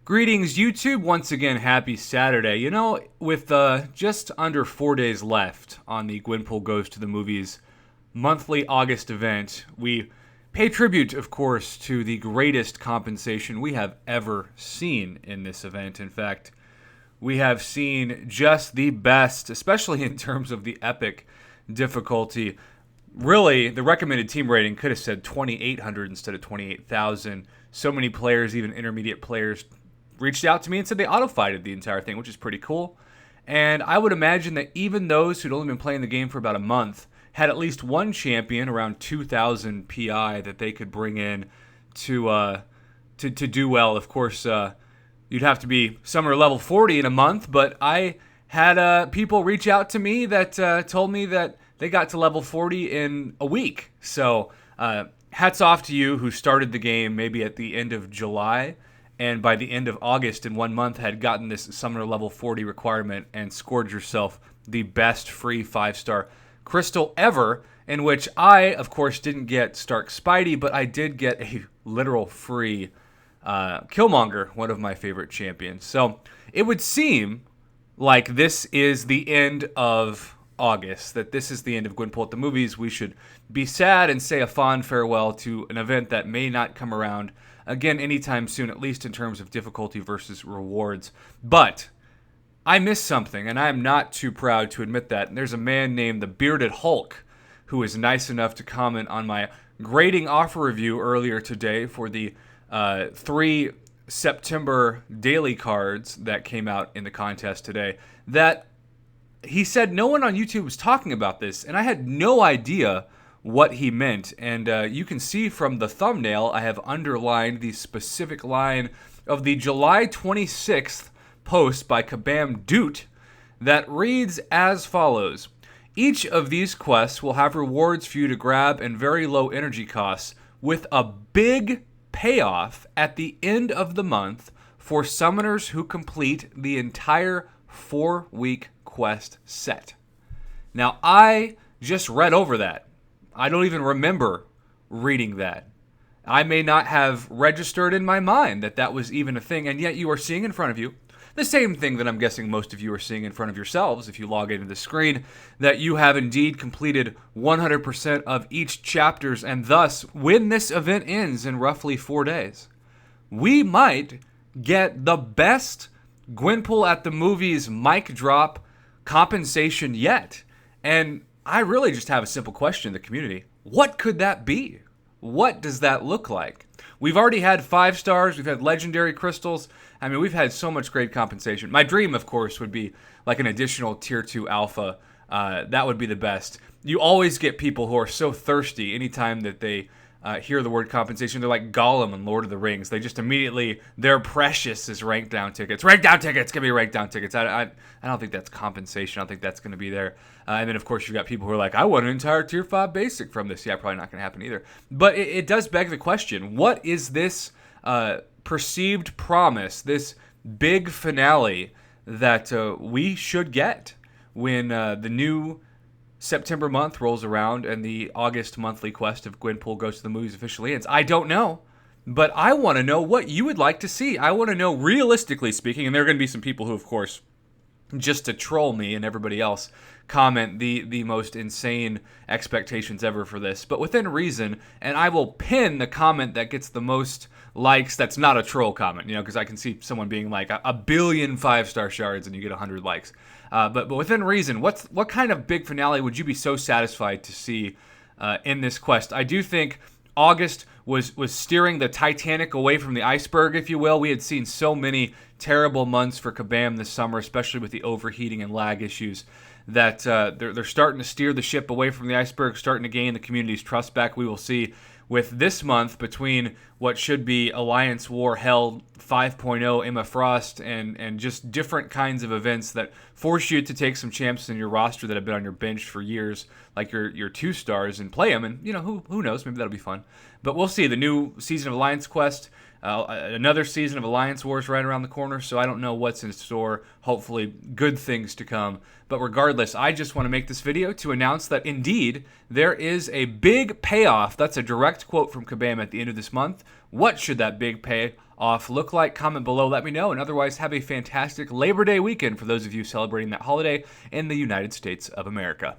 Greetings, YouTube. Once again, happy Saturday. You know, with just under 4 days left on the Gwenpool Goes to the Movies monthly August event, we pay tribute, of course, to the greatest compensation we have ever seen in this event. In fact, we have seen just the best, especially in terms of the epic difficulty. Really, the recommended team rating could have said 2,800 instead of 28,000. So many players, even intermediate players, reached out to me and said they auto-fighted the entire thing, which is pretty cool. And I would imagine that even those who'd only been playing the game for about a month had at least one champion, around 2,000 PI, that they could bring in to do well. Of course, you'd have to be somewhere level 40 in a month, but I had people reach out to me that told me that they got to level 40 in a week. So hats off to you who started the game maybe at the end of July, and by the end of August in 1 month had gotten this summoner level 40 requirement and scored yourself the best free 5-star crystal ever, in which I, of course, didn't get Stark Spidey, but I did get a literal free Killmonger, one of my favorite champions. So it would seem like this is the end of August, that this is the end of Gwenpool at the Movies. We should be sad and say a fond farewell to an event that may not come around again anytime soon, at least in terms of difficulty versus rewards. But I missed something, and I am not too proud to admit that. And there's a man named the Bearded Hulk who was nice enough to comment on my grading offer review earlier today for the 3 September daily cards that came out in the contest today, that he said no one on YouTube was talking about this, and I had no idea what he meant. And you can see from the thumbnail, I have underlined the specific line of the July 26th post by Kabam Doot that reads as follows. Each of these quests will have rewards for you to grab and very low energy costs, with a big payoff at the end of the month for summoners who complete the entire 4-week quest set. Now, I just read over that. I don't even remember reading that. I may not have registered in my mind that that was even a thing, and yet you are seeing in front of you the same thing that I'm guessing most of you are seeing in front of yourselves if you log into the screen, that you have indeed completed 100% of each chapters, and thus, when this event ends in roughly 4 days, we might get the best Gwenpool at the Movies mic drop compensation yet. And I really just have a simple question in the community. What could that be? What does that look like? We've already had 5 stars. We've had legendary crystals. I mean, we've had so much great compensation. My dream, of course, would be like an additional tier 2 alpha. That would be the best. You always get people who are so thirsty anytime that they hear the word compensation. They're like Gollum in Lord of the Rings. They just immediately, their precious is ranked down tickets. Rank down tickets! Give me rank down tickets. I don't think that's compensation. I don't think that's going to be there. And then, of course, you've got people who are like, I want an entire tier 5 basic from this. Yeah, probably not going to happen either. But it does beg the question, what is this perceived promise, this big finale that we should get when the new September month rolls around and the August monthly quest of Gwenpool Goes to the Movies officially ends? I don't know, but I want to know what you would like to see. I want to know, realistically speaking, and there are going to be some people who, of course, just to troll me and everybody else, comment the most insane expectations ever for this, but within reason, and I will pin the comment that gets the most likes that's not a troll comment, because I can see someone being like a billion 5-star shards and you get 100 likes. But within reason, what kind of big finale would you be so satisfied to see in this quest? I do think August was steering the Titanic away from the iceberg, if you will. We had seen so many terrible months for Kabam this summer, especially with the overheating and lag issues, that they're starting to steer the ship away from the iceberg, starting to gain the community's trust back. We will see with this month, between what should be Alliance War Hell 5.0 Emma Frost and just different kinds of events that force you to take some champs in your roster that have been on your bench for years, like your 2 stars, and play them. And who knows, maybe that'll be fun. But we'll see. The new season of Alliance Quest, another season of Alliance Wars right around the corner, so I don't know what's in store. Hopefully good things to come. But regardless, I just want to make this video to announce that indeed there is a big payoff. That's a direct quote from Kabam at the end of this month, What should that big payoff look like? Comment below, let me know, and otherwise have a fantastic Labor Day weekend for those of you celebrating that holiday in the United States of America.